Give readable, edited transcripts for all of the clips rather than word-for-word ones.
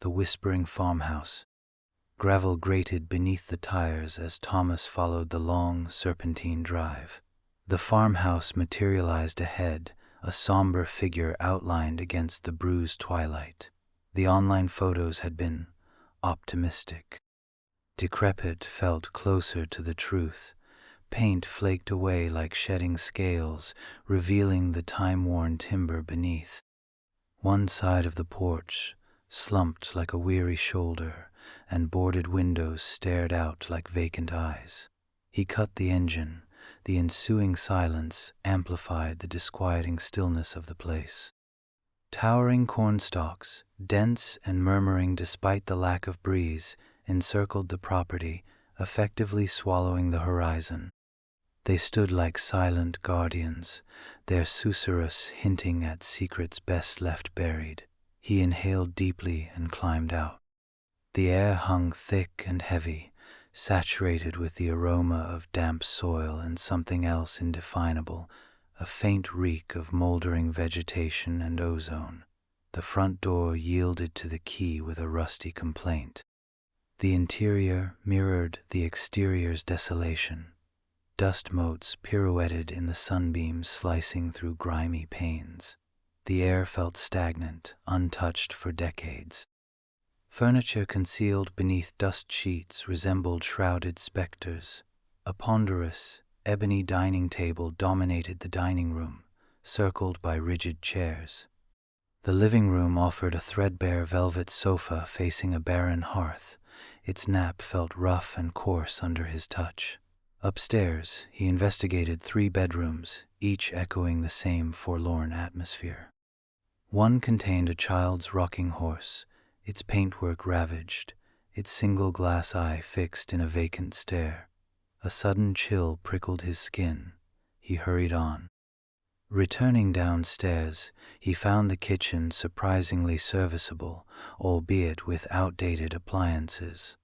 the whispering farmhouse. Gravel grated beneath the tires as Thomas followed the long, serpentine drive. The farmhouse materialized ahead, a somber figure outlined against the bruised twilight. The online photos had been optimistic. Decrepit felt closer to the truth. Paint flaked away like shedding scales, revealing the time-worn timber beneath. One side of the porch slumped like a weary shoulder, and boarded windows stared out like vacant eyes. He cut the engine. The ensuing silence amplified the disquieting stillness of the place. Towering cornstalks, dense and murmuring despite the lack of breeze, encircled the property, effectively swallowing the horizon. They stood like silent guardians, their susurrus hinting at secrets best left buried. He inhaled deeply and climbed out. The air hung thick and heavy, saturated with the aroma of damp soil and something else indefinable, a faint reek of moldering vegetation and ozone. The front door yielded to the key with a rusty complaint. The interior mirrored the exterior's desolation. Dust motes pirouetted in the sunbeams slicing through grimy panes. The air felt stagnant, untouched for decades. Furniture concealed beneath dust sheets resembled shrouded specters. A ponderous, ebony dining table dominated the dining room, circled by rigid chairs. The living room offered a threadbare velvet sofa facing a barren hearth. Its nap felt rough and coarse under his touch. Upstairs, he investigated 3 bedrooms, each echoing the same forlorn atmosphere. One contained a child's rocking horse, its paintwork ravaged, its single glass eye fixed in a vacant stare. A sudden chill prickled his skin. He hurried on. Returning downstairs, he found the kitchen surprisingly serviceable, albeit with outdated appliances.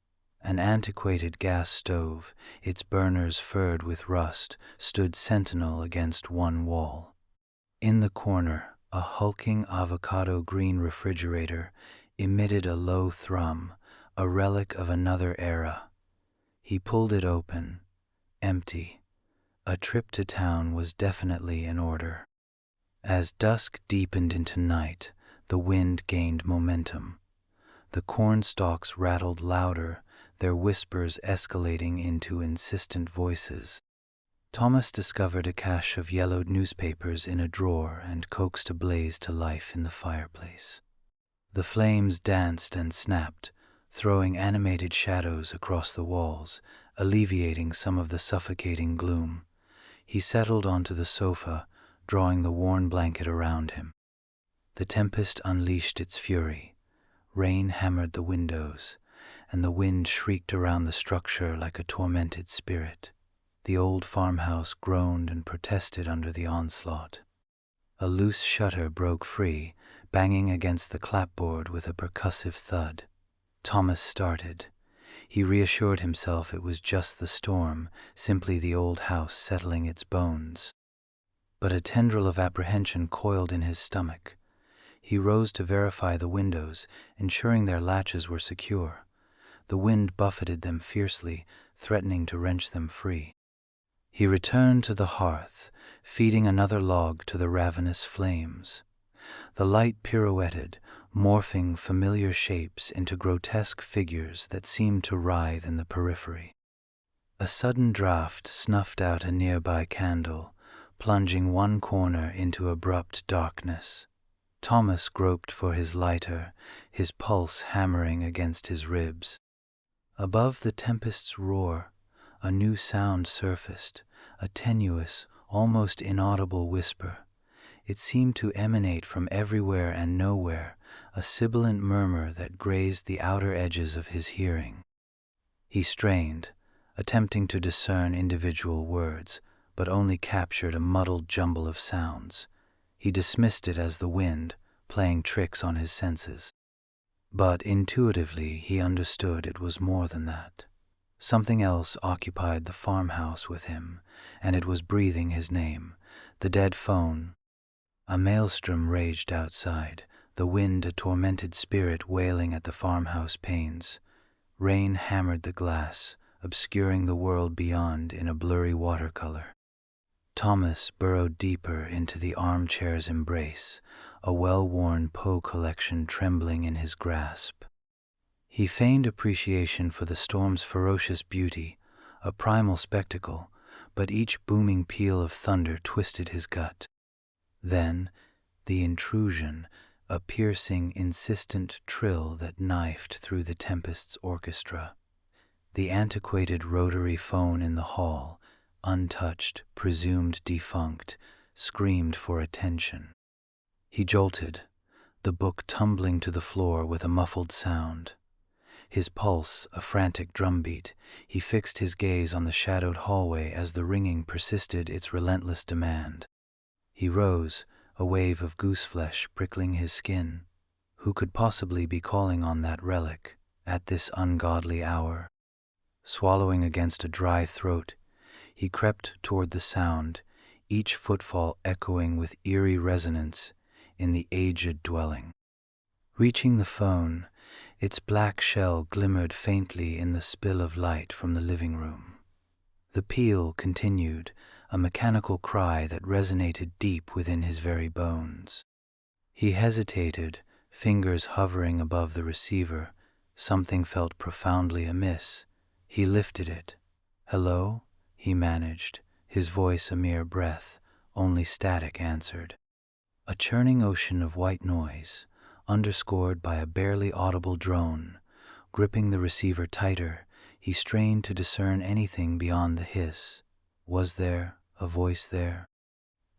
An antiquated gas stove, its burners furred with rust, stood sentinel against one wall. In the corner, a hulking avocado green refrigerator emitted a low thrum, a relic of another era. He pulled it open, empty. A trip to town was definitely in order. As dusk deepened into night, the wind gained momentum. The corn stalks rattled louder, their whispers escalating into insistent voices. Thomas discovered a cache of yellowed newspapers in a drawer and coaxed a blaze to life in the fireplace. The flames danced and snapped, throwing animated shadows across the walls, alleviating some of the suffocating gloom. He settled onto the sofa, drawing the worn blanket around him. The tempest unleashed its fury. Rain hammered the windows, and the wind shrieked around the structure like a tormented spirit. The old farmhouse groaned and protested under the onslaught. A loose shutter broke free, banging against the clapboard with a percussive thud. Thomas started. He reassured himself it was just the storm, simply the old house settling its bones. But a tendril of apprehension coiled in his stomach. He rose to verify the windows, ensuring their latches were secure. The wind buffeted them fiercely, threatening to wrench them free. He returned to the hearth, feeding another log to the ravenous flames. The light pirouetted, morphing familiar shapes into grotesque figures that seemed to writhe in the periphery. A sudden draught snuffed out a nearby candle, plunging one corner into abrupt darkness. Thomas groped for his lighter, his pulse hammering against his ribs. Above the tempest's roar, a new sound surfaced, a tenuous, almost inaudible whisper. It seemed to emanate from everywhere and nowhere, a sibilant murmur that grazed the outer edges of his hearing. He strained, attempting to discern individual words, but only captured a muddled jumble of sounds. He dismissed it as the wind, playing tricks on his senses. But intuitively he understood it was more than that. Something else occupied the farmhouse with him, and it was breathing his name. The dead phone. A maelstrom raged outside, the wind a tormented spirit wailing at the farmhouse panes. Rain hammered the glass, obscuring the world beyond in a blurry watercolor. Thomas burrowed deeper into the armchair's embrace, a well-worn Poe collection trembling in his grasp. He feigned appreciation for the storm's ferocious beauty, a primal spectacle, but each booming peal of thunder twisted his gut. Then, the intrusion, a piercing, insistent trill that knifed through the tempest's orchestra. The antiquated rotary phone in the hall, untouched, presumed defunct, screamed for attention. He jolted, the book tumbling to the floor with a muffled sound. His pulse a frantic drumbeat, he fixed his gaze on the shadowed hallway as the ringing persisted its relentless demand. He rose, a wave of gooseflesh prickling his skin. Who could possibly be calling on that relic, at this ungodly hour? Swallowing against a dry throat, he crept toward the sound, each footfall echoing with eerie resonance in the aged dwelling. Reaching the phone, its black shell glimmered faintly in the spill of light from the living room. The peal continued, a mechanical cry that resonated deep within his very bones. He hesitated, fingers hovering above the receiver. Something felt profoundly amiss. He lifted it. "Hello?" he managed, his voice a mere breath, only static answered. A churning ocean of white noise, underscored by a barely audible drone. Gripping the receiver tighter, he strained to discern anything beyond the hiss. Was there a voice there?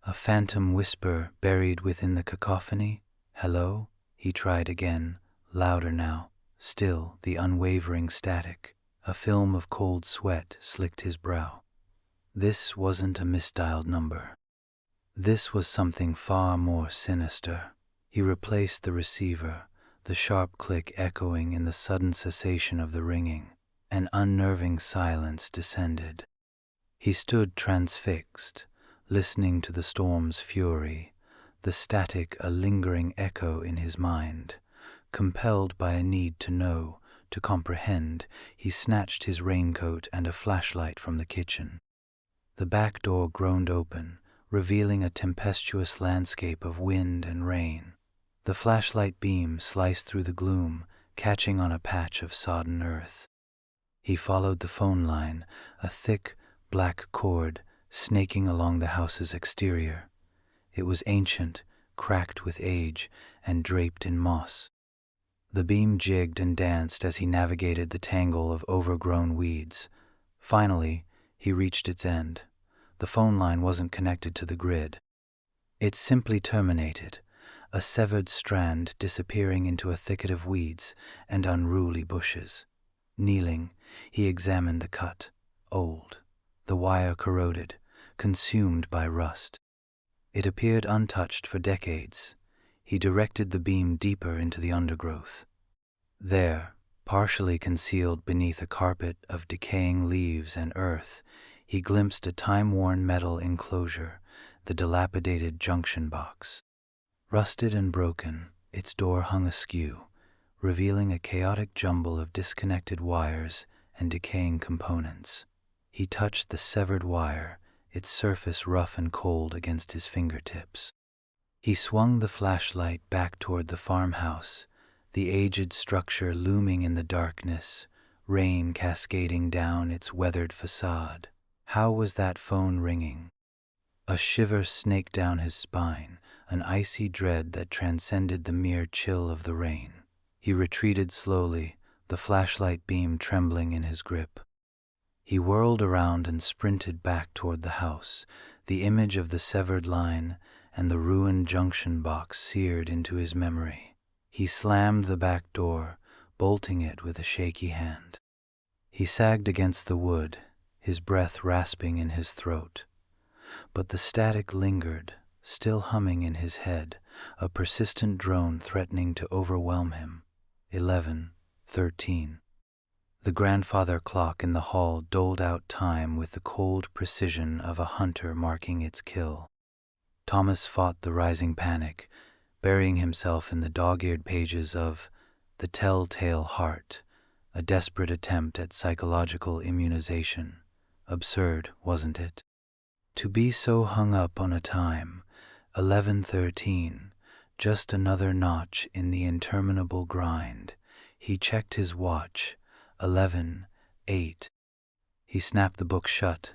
A phantom whisper buried within the cacophony? "Hello?" he tried again, louder now, still the unwavering static. A film of cold sweat slicked his brow. This wasn't a misdialed number. This was something far more sinister. He replaced the receiver, the sharp click echoing in the sudden cessation of the ringing. An unnerving silence descended. He stood transfixed, listening to the storm's fury, the static a lingering echo in his mind. Compelled by a need to know, to comprehend, he snatched his raincoat and a flashlight from the kitchen. The back door groaned open, revealing a tempestuous landscape of wind and rain. The flashlight beam sliced through the gloom, catching on a patch of sodden earth. He followed the phone line, a thick, black cord snaking along the house's exterior. It was ancient, cracked with age, and draped in moss. The beam jigged and danced as he navigated the tangle of overgrown weeds. Finally, he reached its end. The phone line wasn't connected to the grid. It simply terminated, a severed strand disappearing into a thicket of weeds and unruly bushes. Kneeling, he examined the cut, old, the wire corroded, consumed by rust. It appeared untouched for decades. He directed the beam deeper into the undergrowth. There, partially concealed beneath a carpet of decaying leaves and earth, he glimpsed a time-worn metal enclosure, the dilapidated junction box. Rusted and broken, its door hung askew, revealing a chaotic jumble of disconnected wires and decaying components. He touched the severed wire, its surface rough and cold against his fingertips. He swung the flashlight back toward the farmhouse, the aged structure looming in the darkness, rain cascading down its weathered facade. How was that phone ringing? A shiver snaked down his spine, an icy dread that transcended the mere chill of the rain. He retreated slowly, the flashlight beam trembling in his grip. He whirled around and sprinted back toward the house, the image of the severed line and the ruined junction box seared into his memory. He slammed the back door, bolting it with a shaky hand. He sagged against the wood, his breath rasping in his throat. But the static lingered, still humming in his head, a persistent drone threatening to overwhelm him. 11:13. The grandfather clock in the hall doled out time with the cold precision of a hunter marking its kill. Thomas fought the rising panic, burying himself in the dog-eared pages of The Telltale Heart, a desperate attempt at psychological immunization. Absurd, wasn't it? To be so hung up on a time, 11:13, just another notch in the interminable grind. He checked his watch, 11:08. He snapped the book shut,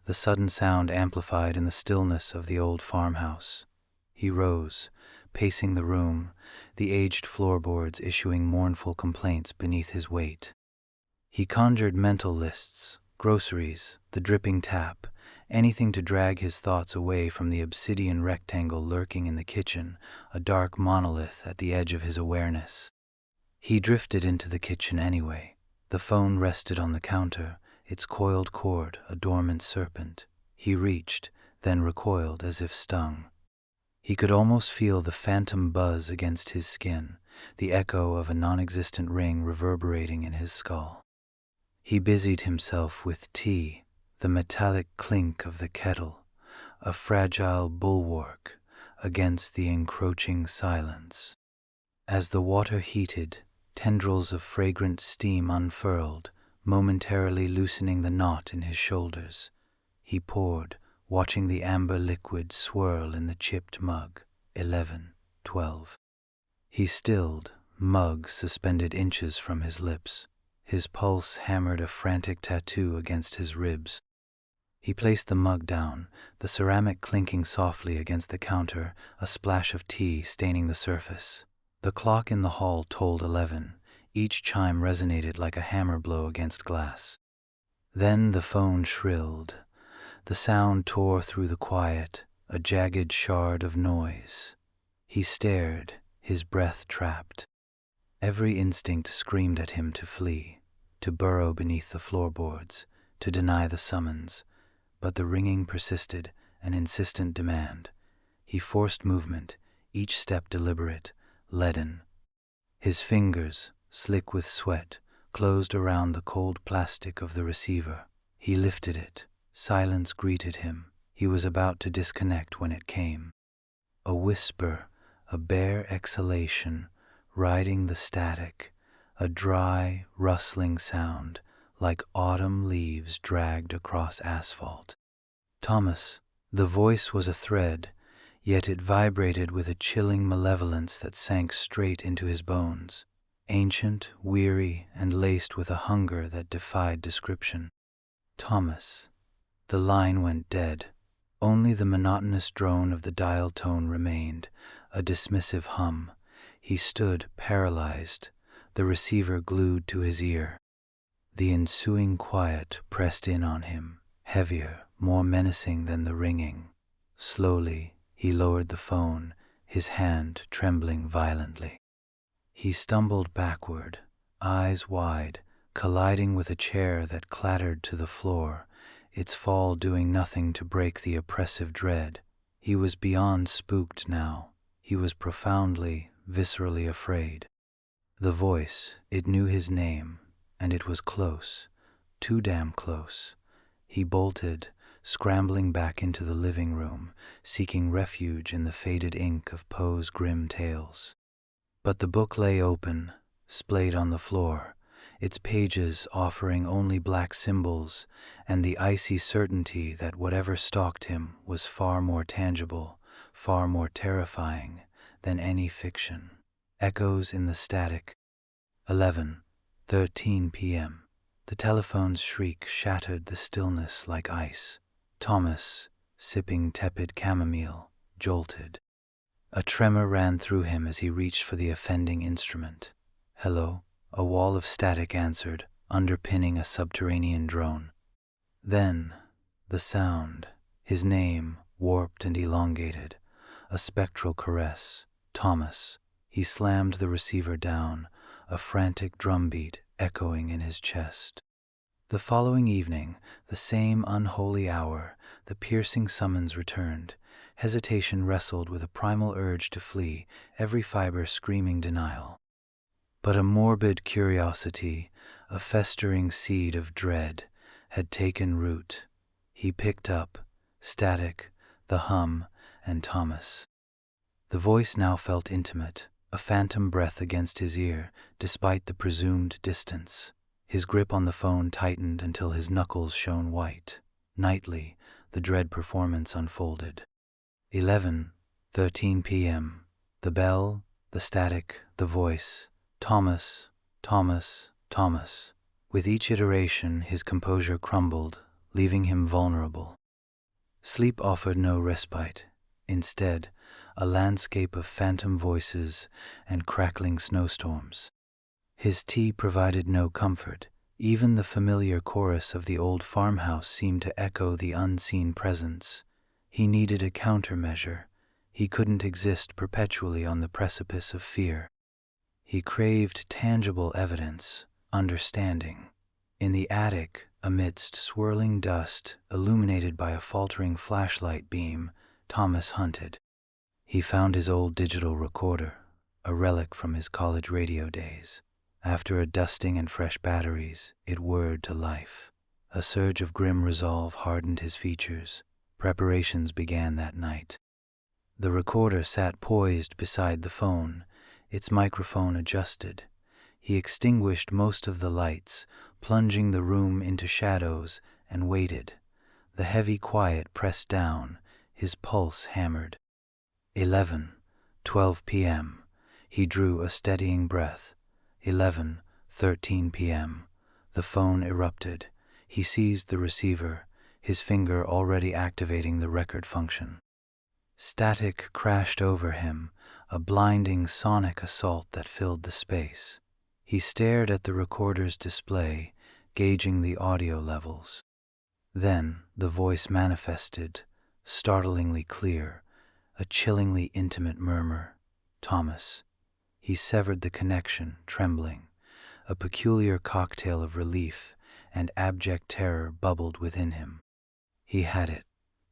the sudden sound amplified in the stillness of the old farmhouse. He rose, pacing the room, the aged floorboards issuing mournful complaints beneath his weight. He conjured mental lists, groceries, the dripping tap, anything to drag his thoughts away from the obsidian rectangle lurking in the kitchen, a dark monolith at the edge of his awareness. He drifted into the kitchen anyway. The phone rested on the counter, its coiled cord a dormant serpent. He reached, then recoiled as if stung. He could almost feel the phantom buzz against his skin, the echo of a non-existent ring reverberating in his skull. He busied himself with tea, the metallic clink of the kettle, a fragile bulwark against the encroaching silence. As the water heated, tendrils of fragrant steam unfurled, momentarily loosening the knot in his shoulders. He poured, watching the amber liquid swirl in the chipped mug. 11:12. He stilled, mug suspended inches from his lips. His pulse hammered a frantic tattoo against his ribs. He placed the mug down, the ceramic clinking softly against the counter, a splash of tea staining the surface. The clock in the hall tolled 11. Each chime resonated like a hammer blow against glass. Then the phone shrilled. The sound tore through the quiet, a jagged shard of noise. He stared, his breath trapped. Every instinct screamed at him to flee, to burrow beneath the floorboards, to deny the summons. But the ringing persisted, an insistent demand. He forced movement, each step deliberate, leaden. His fingers, slick with sweat, closed around the cold plastic of the receiver. He lifted it. Silence greeted him. He was about to disconnect when it came. A whisper, a bare exhalation, riding the static, a dry, rustling sound, like autumn leaves dragged across asphalt. Thomas. The voice was a thread, yet it vibrated with a chilling malevolence that sank straight into his bones. Ancient, weary, and laced with a hunger that defied description. Thomas. The line went dead. Only the monotonous drone of the dial tone remained, a dismissive hum. He stood paralyzed, the receiver glued to his ear. The ensuing quiet pressed in on him, heavier, more menacing than the ringing. Slowly, he lowered the phone, his hand trembling violently. He stumbled backward, eyes wide, colliding with a chair that clattered to the floor, its fall doing nothing to break the oppressive dread. He was beyond spooked now. He was profoundly, viscerally afraid. The voice, it knew his name, and it was close, too damn close. He bolted, scrambling back into the living room, seeking refuge in the faded ink of Poe's grim tales. But the book lay open, splayed on the floor, its pages offering only black symbols and the icy certainty that whatever stalked him was far more tangible, far more terrifying than any fiction. Echoes in the static. 11:13 p.m. The telephone's shriek shattered the stillness like ice. Thomas, sipping tepid chamomile, jolted. A tremor ran through him as he reached for the offending instrument. Hello, a wall of static answered, underpinning a subterranean drone. Then, the sound, his name, warped and elongated, a spectral caress. Thomas. He slammed the receiver down, a frantic drumbeat echoing in his chest. The following evening, the same unholy hour, the piercing summons returned. Hesitation wrestled with a primal urge to flee, every fiber screaming denial. But a morbid curiosity, a festering seed of dread, had taken root. He picked up, static, the hum, and Thomas. The voice now felt intimate, a phantom breath against his ear, despite the presumed distance. His grip on the phone tightened until his knuckles shone white. Nightly, the dread performance unfolded. 11:13 p.m. The bell, the static, the voice. Thomas, Thomas, Thomas. With each iteration, his composure crumbled, leaving him vulnerable. Sleep offered no respite. Instead, a landscape of phantom voices and crackling snowstorms. His tea provided no comfort. Even the familiar chorus of the old farmhouse seemed to echo the unseen presence. He needed a countermeasure. He couldn't exist perpetually on the precipice of fear. He craved tangible evidence, understanding. In the attic, amidst swirling dust, illuminated by a faltering flashlight beam, Thomas hunted. He found his old digital recorder, a relic from his college radio days. After a dusting and fresh batteries, it whirred to life. A surge of grim resolve hardened his features. Preparations began that night. The recorder sat poised beside the phone, its microphone adjusted. He extinguished most of the lights, plunging the room into shadows, and waited. The heavy quiet pressed down, his pulse hammered. 11:12 p.m. He drew a steadying breath. 11:13 p.m. The phone erupted. He seized the receiver, his finger already activating the record function. Static crashed over him, a blinding sonic assault that filled the space. He stared at the recorder's display, gauging the audio levels. Then the voice manifested, startlingly clear, a chillingly intimate murmur. Thomas. He severed the connection, trembling. A peculiar cocktail of relief and abject terror bubbled within him. He had it,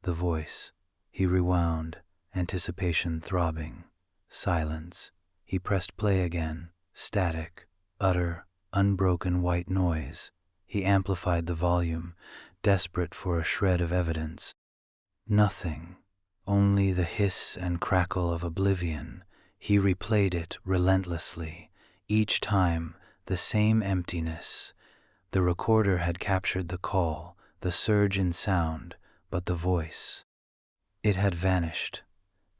the voice. He rewound, anticipation throbbing. Silence. He pressed play again, static, utter, unbroken white noise. He amplified the volume, desperate for a shred of evidence. Nothing, only the hiss and crackle of oblivion. He replayed it relentlessly, each time the same emptiness. The recorder had captured the call, the surge in sound, but the voice. It had vanished,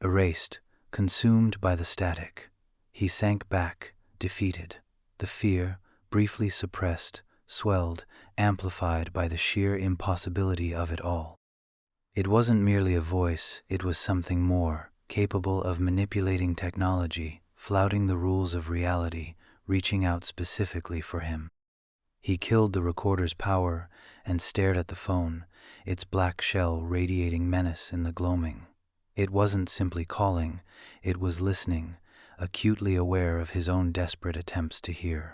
erased, consumed by the static. He sank back, defeated. The fear, briefly suppressed, swelled, amplified by the sheer impossibility of it all. It wasn't merely a voice, it was something more, capable of manipulating technology, flouting the rules of reality, reaching out specifically for him. He killed the recorder's power and stared at the phone, its black shell radiating menace in the gloaming. It wasn't simply calling, it was listening, acutely aware of his own desperate attempts to hear.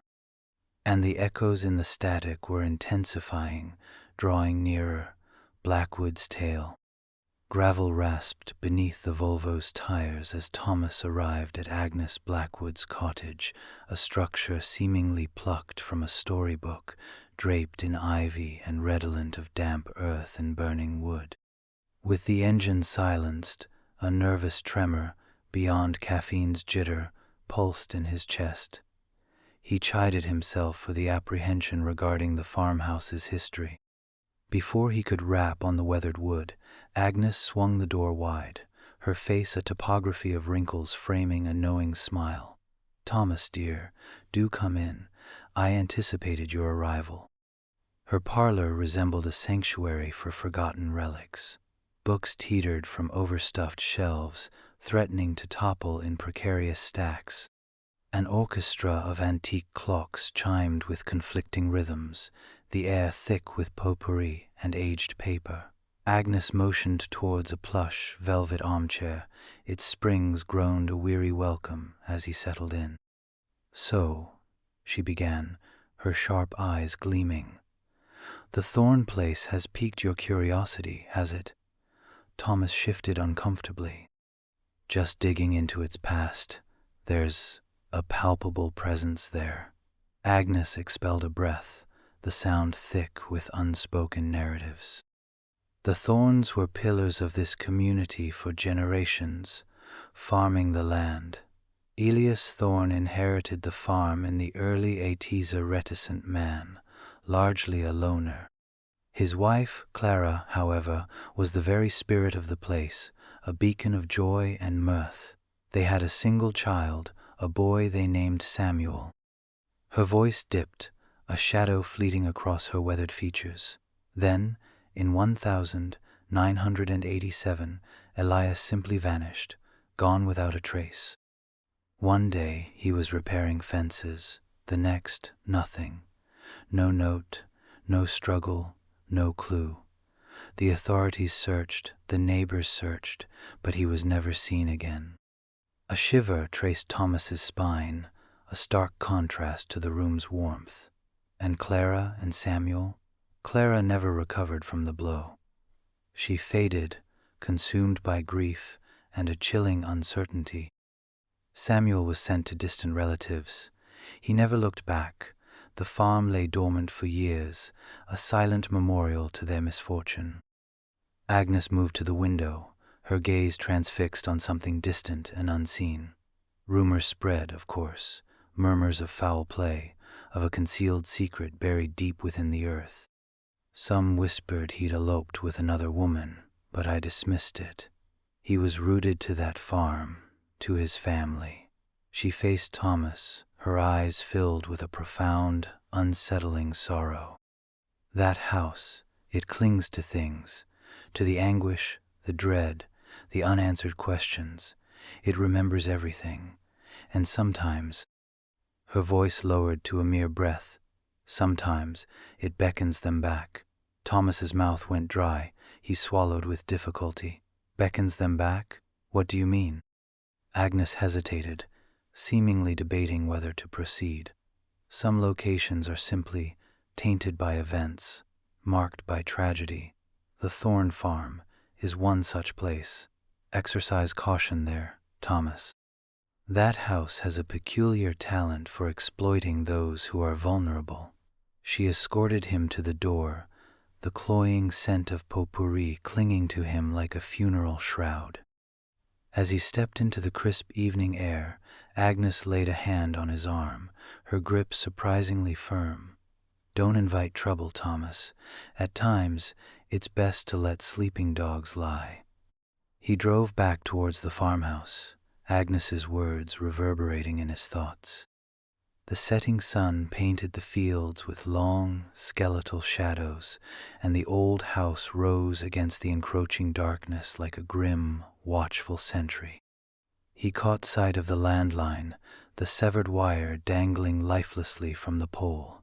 And the echoes in the static were intensifying, drawing nearer. Blackwood's tale. Gravel rasped beneath the Volvo's tires as Thomas arrived at Agnes Blackwood's cottage, a structure seemingly plucked from a storybook, draped in ivy and redolent of damp earth and burning wood. With the engine silenced, a nervous tremor, beyond caffeine's jitter, pulsed in his chest. He chided himself for the apprehension regarding the farmhouse's history. Before he could rap on the weathered wood, Agnes swung the door wide, her face a topography of wrinkles framing a knowing smile. "Thomas, dear, do come in. I anticipated your arrival." Her parlor resembled a sanctuary for forgotten relics. Books teetered from overstuffed shelves, threatening to topple in precarious stacks. An orchestra of antique clocks chimed with conflicting rhythms, the air thick with potpourri and aged paper. Agnes motioned towards a plush, velvet armchair. Its springs groaned a weary welcome as he settled in. "So," she began, her sharp eyes gleaming, "the Thorn place has piqued your curiosity, has it?" Thomas shifted uncomfortably. "Just digging into its past. There's a palpable presence there." Agnes expelled a breath, the sound thick with unspoken narratives. "The Thorns were pillars of this community for generations, farming the land. Elias Thorne inherited the farm in the early 80s, a reticent man, largely a loner. His wife, Clara, however, was the very spirit of the place, a beacon of joy and mirth. They had a single child, a boy they named Samuel. Her voice dipped, a shadow fleeting across her weathered features. Then, in 1987, Elias simply vanished, gone without a trace. One day he was repairing fences, the next nothing. No note, no struggle, no clue. The authorities searched, the neighbors searched, but he was never seen again. A shiver traced Thomas's spine, a stark contrast to the room's warmth. And Clara and Samuel? Clara never recovered from the blow. She faded, consumed by grief and a chilling uncertainty. Samuel was sent to distant relatives. He never looked back. The farm lay dormant for years, a silent memorial to their misfortune. Agnes moved to the window, her gaze transfixed on something distant and unseen. Rumors spread, of course, murmurs of foul play, of a concealed secret buried deep within the earth. Some whispered he'd eloped with another woman, but I dismissed it. He was rooted to that farm, to his family. She faced Thomas, her eyes filled with a profound, unsettling sorrow. That house, it clings to things, to the anguish, the dread, the unanswered questions. It remembers everything, and sometimes, her voice lowered to a mere breath, sometimes it beckons them back. Thomas's mouth went dry, he swallowed with difficulty. Beckons them back? What do you mean? Agnes hesitated, seemingly debating whether to proceed. Some locations are simply tainted by events, marked by tragedy. The Thorne Farm is one such place. Exercise caution there, Thomas. That house has a peculiar talent for exploiting those who are vulnerable. She escorted him to the door, the cloying scent of potpourri clinging to him like a funeral shroud. As he stepped into the crisp evening air, Agnes laid a hand on his arm, her grip surprisingly firm. Don't invite trouble, Thomas. At times, it's best to let sleeping dogs lie. He drove back towards the farmhouse, Agnes's words reverberating in his thoughts. The setting sun painted the fields with long, skeletal shadows, and the old house rose against the encroaching darkness like a grim, watchful sentry. He caught sight of the landline, the severed wire dangling lifelessly from the pole.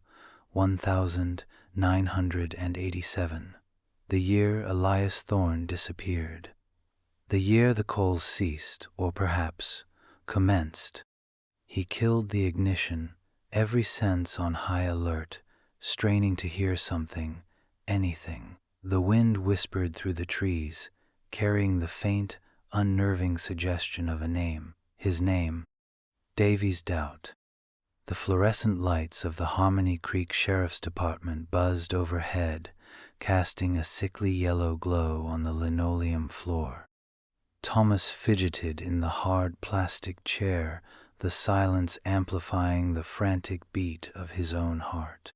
1987, the year Elias Thorne disappeared. The year the calls ceased, or perhaps commenced. He killed the ignition, every sense on high alert, straining to hear something, anything. The wind whispered through the trees, carrying the faint, unnerving suggestion of a name. His name, Davy's Doubt. The fluorescent lights of the Harmony Creek Sheriff's Department buzzed overhead, casting a sickly yellow glow on the linoleum floor. Thomas fidgeted in the hard plastic chair, the silence amplifying the frantic beat of his own heart.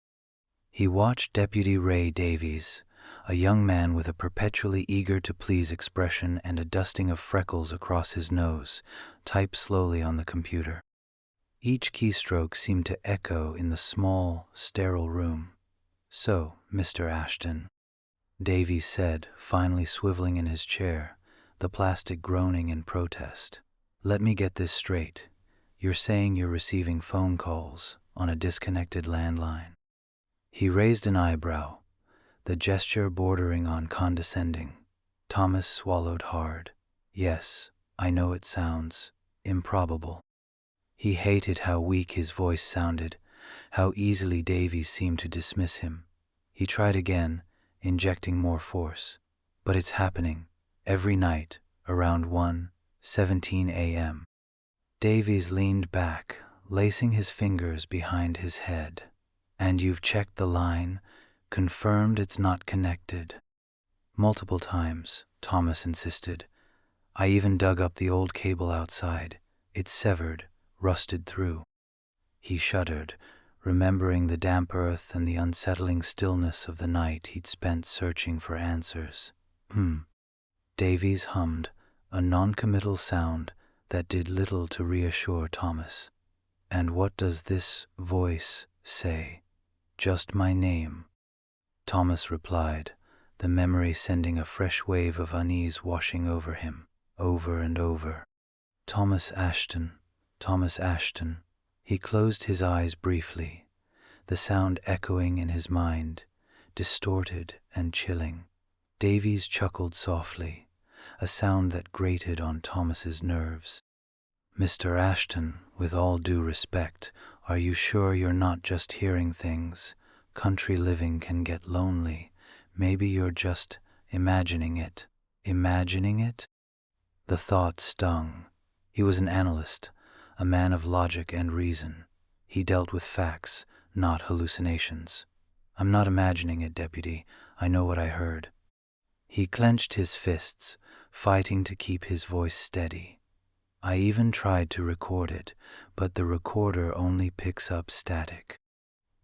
He watched Deputy Ray Davies, a young man with a perpetually eager-to-please expression and a dusting of freckles across his nose, type slowly on the computer. Each keystroke seemed to echo in the small, sterile room. "So, Mr. Ashton," Davies said, finally swiveling in his chair, the plastic groaning in protest. "Let me get this straight. You're saying you're receiving phone calls on a disconnected landline." He raised an eyebrow, the gesture bordering on condescending. Thomas swallowed hard. "Yes, I know it sounds improbable." He hated how weak his voice sounded, how easily Davies seemed to dismiss him. He tried again, injecting more force. "But it's happening, every night, around 1:17 a.m. Davies leaned back, lacing his fingers behind his head. "And you've checked the line, confirmed it's not connected?" "Multiple times," Thomas insisted. I even dug up the old cable outside. It's severed, rusted through." He shuddered, remembering the damp earth and the unsettling stillness of the night he'd spent searching for answers. Davies hummed, a noncommittal sound that did little to reassure Thomas. "And what does this voice say?" "Just my name," Thomas replied, the memory sending a fresh wave of unease washing over him, over and over. "Thomas Ashton, Thomas Ashton." He closed his eyes briefly, the sound echoing in his mind, distorted and chilling. Davies chuckled softly, a sound that grated on Thomas's nerves. "Mr. Ashton, with all due respect, are you sure you're not just hearing things? Country living can get lonely. Maybe you're just imagining it." "Imagining it?" The thought stung. He was an analyst, a man of logic and reason. He dealt with facts, not hallucinations. "I'm not imagining it, Deputy. I know what I heard." He clenched his fists, fighting to keep his voice steady. "I even tried to record it, but the recorder only picks up static."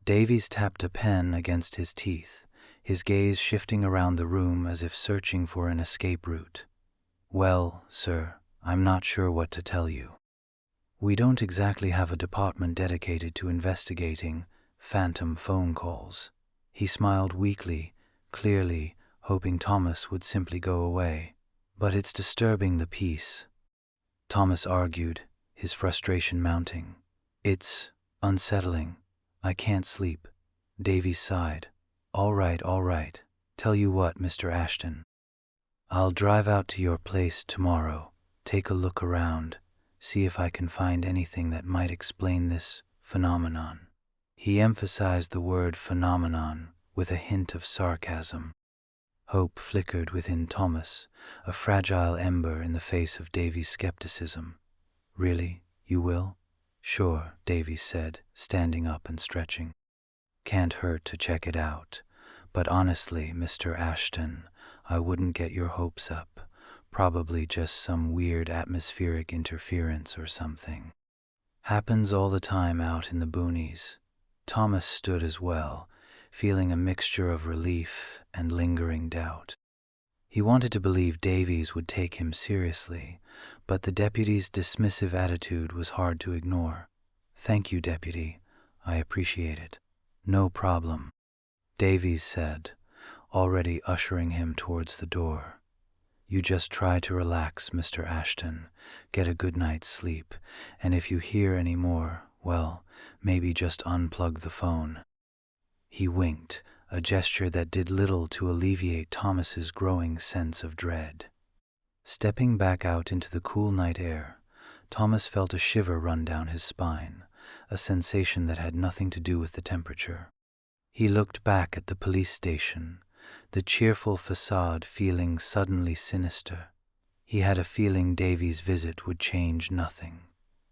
Davies tapped a pen against his teeth, his gaze shifting around the room as if searching for an escape route. "Well, sir, I'm not sure what to tell you. We don't exactly have a department dedicated to investigating phantom phone calls." He smiled weakly, clearly hoping Thomas would simply go away. "But it's disturbing the peace," Thomas argued, his frustration mounting. "It's unsettling. I can't sleep." Davies sighed. All right. Tell you what, Mr. Ashton. I'll drive out to your place tomorrow, take a look around, see if I can find anything that might explain this phenomenon." He emphasized the word phenomenon with a hint of sarcasm. Hope flickered within Thomas, a fragile ember in the face of Davies' skepticism. "Really, you will?" "Sure," Davies said, standing up and stretching. "Can't hurt to check it out. But honestly, Mr. Ashton, I wouldn't get your hopes up. Probably just some weird atmospheric interference or something. Happens all the time out in the boonies." Thomas stood as well, feeling a mixture of relief and lingering doubt. He wanted to believe Davies would take him seriously, but the deputy's dismissive attitude was hard to ignore. "Thank you, Deputy. I appreciate it." "No problem," Davies said, already ushering him towards the door. "You just try to relax, Mr. Ashton, get a good night's sleep, and if you hear any more, well, maybe just unplug the phone." He winked, a gesture that did little to alleviate Thomas's growing sense of dread. Stepping back out into the cool night air, Thomas felt a shiver run down his spine, a sensation that had nothing to do with the temperature. He looked back at the police station, the cheerful facade feeling suddenly sinister. He had a feeling Davies' visit would change nothing.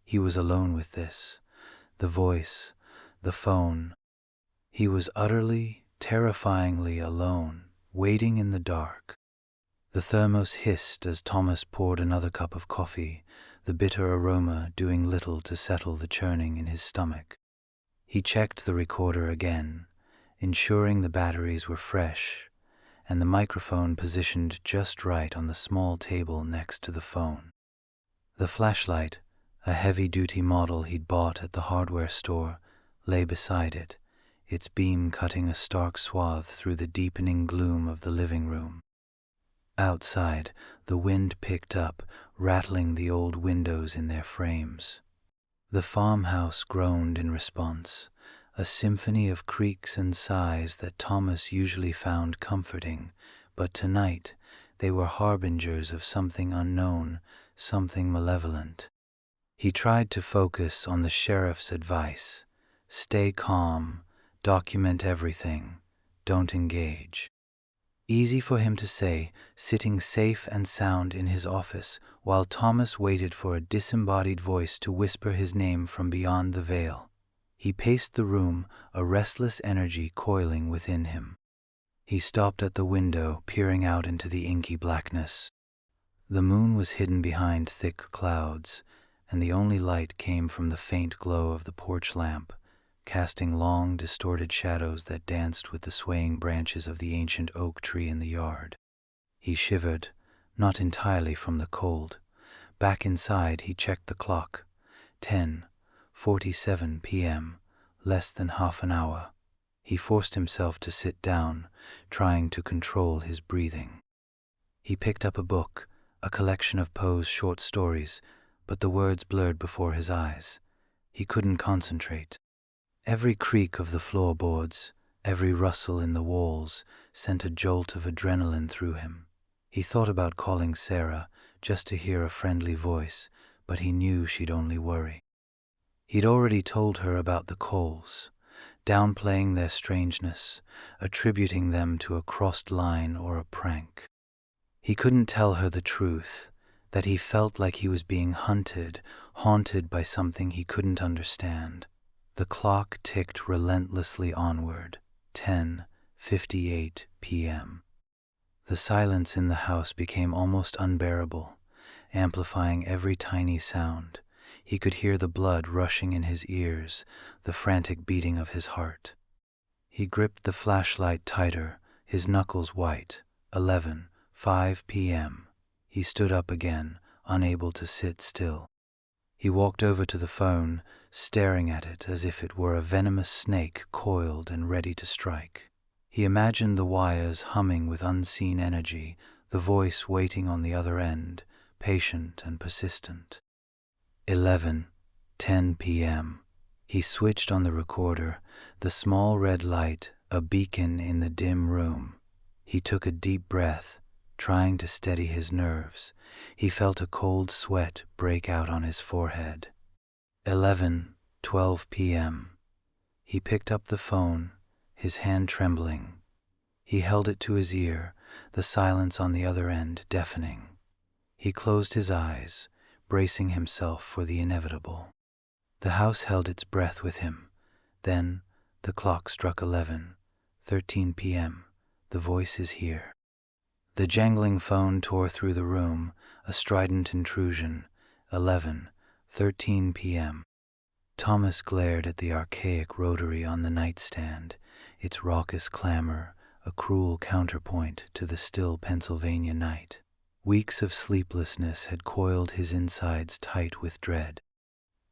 He was alone with this. The voice, the phone. He was utterly, terrifyingly alone, waiting in the dark. The thermos hissed as Thomas poured another cup of coffee, the bitter aroma doing little to settle the churning in his stomach. He checked the recorder again, ensuring the batteries were fresh and the microphone positioned just right on the small table next to the phone. The flashlight, a heavy-duty model he'd bought at the hardware store, lay beside it, its beam cutting a stark swath through the deepening gloom of the living room. Outside, the wind picked up, rattling the old windows in their frames. The farmhouse groaned in response, a symphony of creaks and sighs that Thomas usually found comforting, but tonight they were harbingers of something unknown, something malevolent. He tried to focus on the sheriff's advice: stay calm, document everything, don't engage. Easy for him to say, sitting safe and sound in his office, while Thomas waited for a disembodied voice to whisper his name from beyond the veil. He paced the room, a restless energy coiling within him. He stopped at the window, peering out into the inky blackness. The moon was hidden behind thick clouds, and the only light came from the faint glow of the porch lamp, casting long, distorted shadows that danced with the swaying branches of the ancient oak tree in the yard. He shivered, not entirely from the cold. Back inside, he checked the clock. 10:47 p.m., less than half an hour. He forced himself to sit down, trying to control his breathing. He picked up a book, a collection of Poe's short stories, but the words blurred before his eyes. He couldn't concentrate. Every creak of the floorboards, every rustle in the walls sent a jolt of adrenaline through him. He thought about calling Sarah just to hear a friendly voice, but he knew she'd only worry. He'd already told her about the Coles, downplaying their strangeness, attributing them to a crossed line or a prank. He couldn't tell her the truth, that he felt like he was being hunted, haunted by something he couldn't understand. The clock ticked relentlessly onward. 10:58 p.m. The silence in the house became almost unbearable, amplifying every tiny sound. He could hear the blood rushing in his ears, the frantic beating of his heart. He gripped the flashlight tighter, his knuckles white. 11:05 p.m. He stood up again, unable to sit still. He walked over to the phone, staring at it as if it were a venomous snake coiled and ready to strike. He imagined the wires humming with unseen energy, the voice waiting on the other end, patient and persistent. 11:10 p.m. He switched on the recorder, the small red light, a beacon in the dim room. He took a deep breath, trying to steady his nerves. He felt a cold sweat break out on his forehead. 11:12 p.m. He picked up the phone, his hand trembling. He held it to his ear, the silence on the other end deafening. He closed his eyes, bracing himself for the inevitable. The house held its breath with him. Then the clock struck 11:13 p.m. The voice is here. The jangling phone tore through the room, a strident intrusion. 11:13 p.m. Thomas glared at the archaic Rotary on the nightstand, its raucous clamor a cruel counterpoint to the still Pennsylvania night. Weeks of sleeplessness had coiled his insides tight with dread.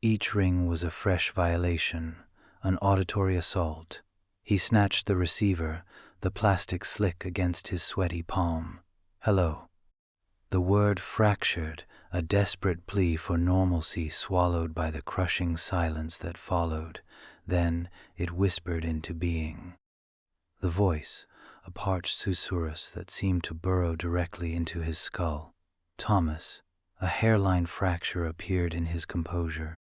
Each ring was a fresh violation, an auditory assault. He snatched the receiver, the plastic slick against his sweaty palm. "Hello." The word fractured, a desperate plea for normalcy swallowed by the crushing silence that followed. Then it whispered into being. The voice, a parched susurrus that seemed to burrow directly into his skull. "Thomas." A hairline fracture appeared in his composure.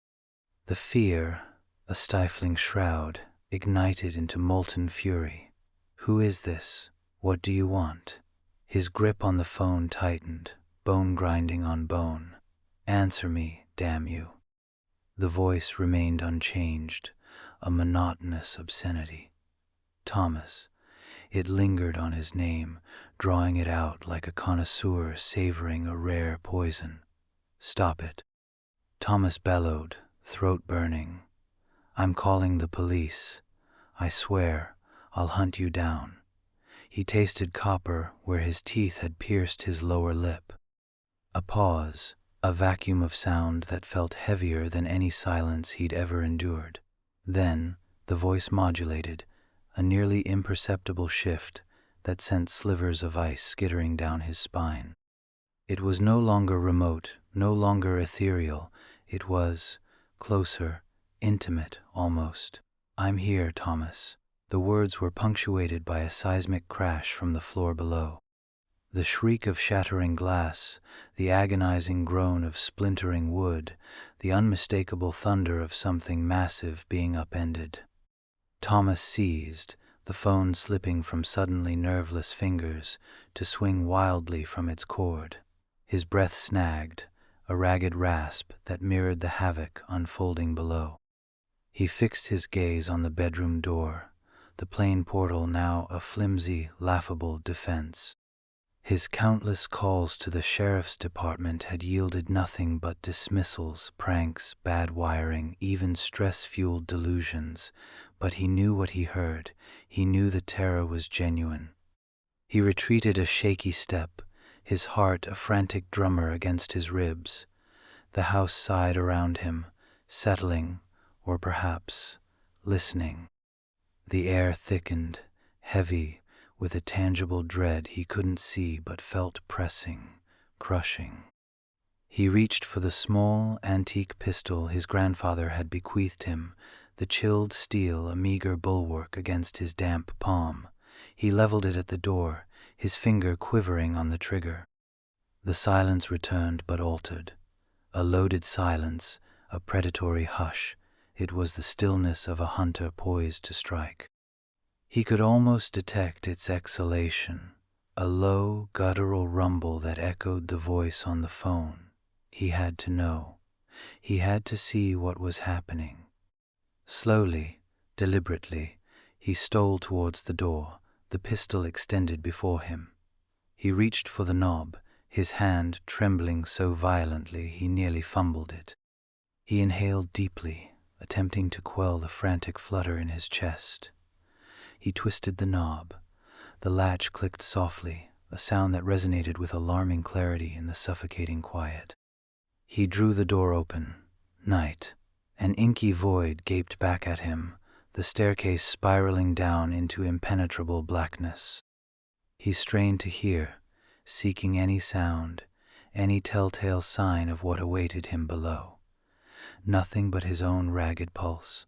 The fear, a stifling shroud, ignited into molten fury. "Who is this? What do you want?" His grip on the phone tightened, bone grinding on bone. "Answer me, damn you." The voice remained unchanged, a monotonous obscenity. "Thomas." It lingered on his name, drawing it out like a connoisseur savoring a rare poison. "Stop it." Thomas bellowed, throat burning. "I'm calling the police. I swear, I'll hunt you down." He tasted copper where his teeth had pierced his lower lip. A pause, a vacuum of sound that felt heavier than any silence he'd ever endured. Then the voice modulated, a nearly imperceptible shift that sent slivers of ice skittering down his spine. It was no longer remote, no longer ethereal. It was closer, intimate almost. "I'm here, Thomas." The words were punctuated by a seismic crash from the floor below. The shriek of shattering glass, the agonizing groan of splintering wood, the unmistakable thunder of something massive being upended. Thomas seized, the phone slipping from suddenly nerveless fingers to swing wildly from its cord. His breath snagged, a ragged rasp that mirrored the havoc unfolding below. He fixed his gaze on the bedroom door, the plain portal now a flimsy, laughable defense. His countless calls to the sheriff's department had yielded nothing but dismissals, pranks, bad wiring, even stress-fueled delusions. But he knew what he heard. He knew the terror was genuine. He retreated a shaky step, his heart a frantic drummer against his ribs. The house sighed around him, settling, or perhaps listening. The air thickened, heavy, with a tangible dread he couldn't see but felt pressing, crushing. He reached for the small, antique pistol his grandfather had bequeathed him, the chilled steel a meager bulwark against his damp palm. He leveled it at the door, his finger quivering on the trigger. The silence returned but altered. A loaded silence, a predatory hush. It was the stillness of a hunter poised to strike. He could almost detect its exhalation, a low, guttural rumble that echoed the voice on the phone. He had to know. He had to see what was happening. Slowly, deliberately, he stole towards the door, the pistol extended before him. He reached for the knob, his hand trembling so violently he nearly fumbled it. He inhaled deeply, attempting to quell the frantic flutter in his chest. He twisted the knob. The latch clicked softly, a sound that resonated with alarming clarity in the suffocating quiet. He drew the door open. Night. An inky void gaped back at him, the staircase spiraling down into impenetrable blackness. He strained to hear, seeking any sound, any telltale sign of what awaited him below. Nothing but his own ragged pulse.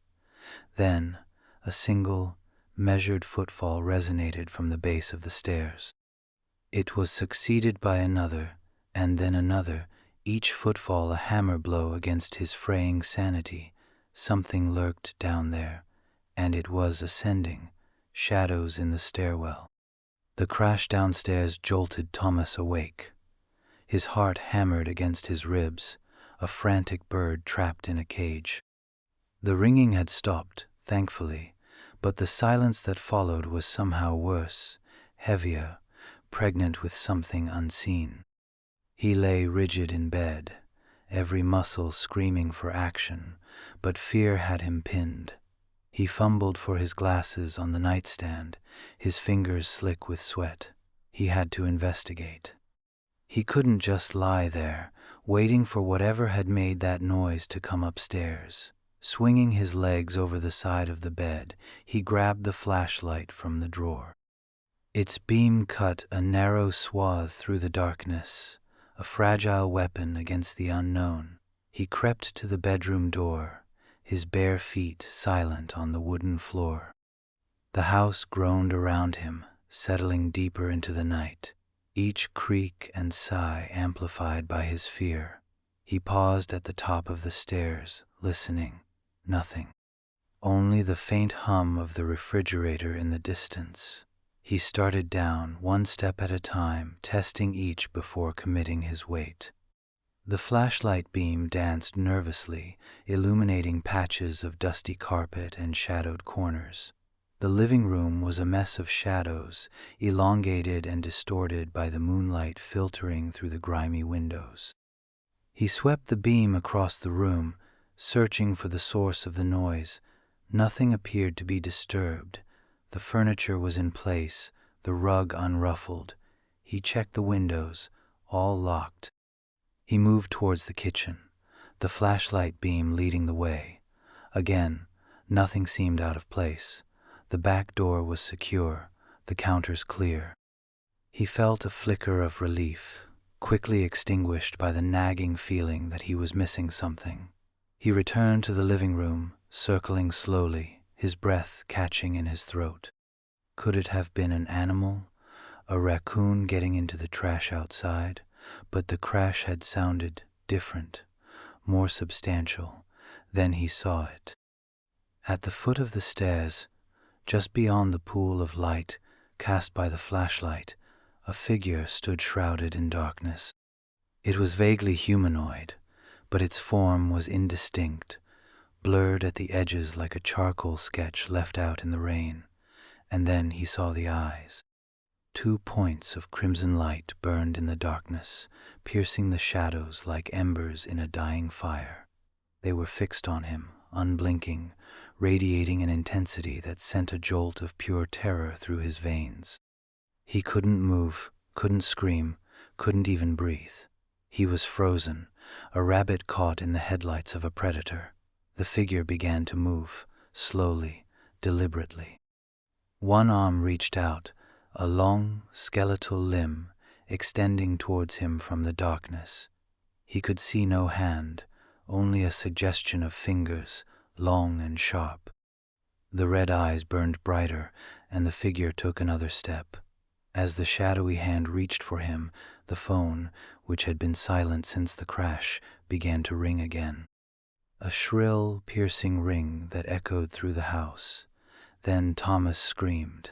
Then, a single, measured footfall resonated from the base of the stairs. It was succeeded by another, and then another, each footfall a hammer blow against his fraying sanity. Something lurked down there, and it was ascending, shadows in the stairwell. The crash downstairs jolted Thomas awake. His heart hammered against his ribs, a frantic bird trapped in a cage. The ringing had stopped, thankfully, but the silence that followed was somehow worse, heavier, pregnant with something unseen. He lay rigid in bed, every muscle screaming for action, but fear had him pinned. He fumbled for his glasses on the nightstand, his fingers slick with sweat. He had to investigate. He couldn't just lie there, waiting for whatever had made that noise to come upstairs. Swinging his legs over the side of the bed, he grabbed the flashlight from the drawer. Its beam cut a narrow swath through the darkness, a fragile weapon against the unknown. He crept to the bedroom door, his bare feet silent on the wooden floor. The house groaned around him, settling deeper into the night, each creak and sigh amplified by his fear. He paused at the top of the stairs, listening. Nothing. Only the faint hum of the refrigerator in the distance. He started down, one step at a time, testing each before committing his weight. The flashlight beam danced nervously, illuminating patches of dusty carpet and shadowed corners. The living room was a mess of shadows, elongated and distorted by the moonlight filtering through the grimy windows. He swept the beam across the room, searching for the source of the noise. Nothing appeared to be disturbed. The furniture was in place, the rug unruffled. He checked the windows, all locked. He moved towards the kitchen, the flashlight beam leading the way. Again, nothing seemed out of place. The back door was secure, the counters clear. He felt a flicker of relief, quickly extinguished by the nagging feeling that he was missing something. He returned to the living room, circling slowly, his breath catching in his throat. Could it have been an animal, a raccoon getting into the trash outside? But the crash had sounded different, more substantial. Then he saw it. At the foot of the stairs, just beyond the pool of light cast by the flashlight, a figure stood shrouded in darkness. It was vaguely humanoid, but its form was indistinct, blurred at the edges like a charcoal sketch left out in the rain. And then he saw the eyes. 2 points of crimson light burned in the darkness, piercing the shadows like embers in a dying fire. They were fixed on him, unblinking, radiating an intensity that sent a jolt of pure terror through his veins. He couldn't move, couldn't scream, couldn't even breathe. He was frozen, a rabbit caught in the headlights of a predator. The figure began to move, slowly, deliberately. One arm reached out, a long, skeletal limb extending towards him from the darkness. He could see no hand, only a suggestion of fingers, long and sharp. The red eyes burned brighter, and the figure took another step. As the shadowy hand reached for him, the phone, which had been silent since the crash, began to ring again. A shrill, piercing ring that echoed through the house. Then Thomas screamed.